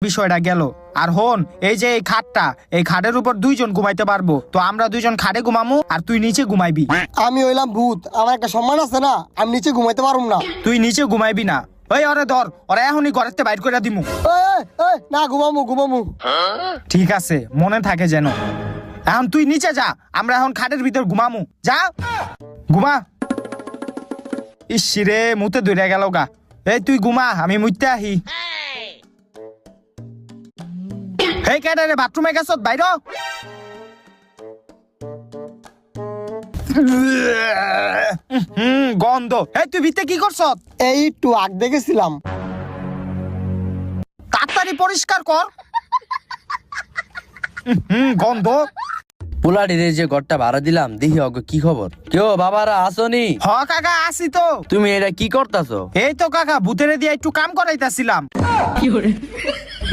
বিষয়টা গেল। আর হন, এই যে এই খাটটা, এই খাটের উপর দুইজন ঘুমাইতে পারবো, তো আমরা দুইজন খাটে ঘুমামু আর তুই নিচে ঘুমাইবি। আমি হইলাম ভূত, আমার একটা সম্মান আছে না, আমি নিচে ঘুমাইতে পারুম না। তুই নিচে ঘুমাইবি না। ওই ওরে ধর, ওরা এখনই ঘরের বাইর করে দিমু। না, ঘুমামু। ঠিক আছে, মনে থাকে যেন। এখন তুই নিচে যা, আমরা এখন খাটের ভিতর ঘুমামু। যা ঘুমা। ইসিরে মুতে ধরে গেল গা। এই তুই ঘুমা, আমি মুইতে আহি। এই কেডা রে, বাথরুমে গেছ? বাইর হ। গন্ধ। এই তুই ভিতরে কি করছ? এই একটু আগ দেখেছিলাম। তাড়াতাড়ি পরিষ্কার কর। গন্ধ। পোলাটির যে ঘরটা ভাড়া দিলাম, দেখি অগো কি খবর। কেউ বাবারা আসনি? হ কাকা, আসি তো। তুমি এটা কি করতাছো? এই তো কাকা, ভূতেরে দিয়ে একটু কাম করাইতাছিলাম।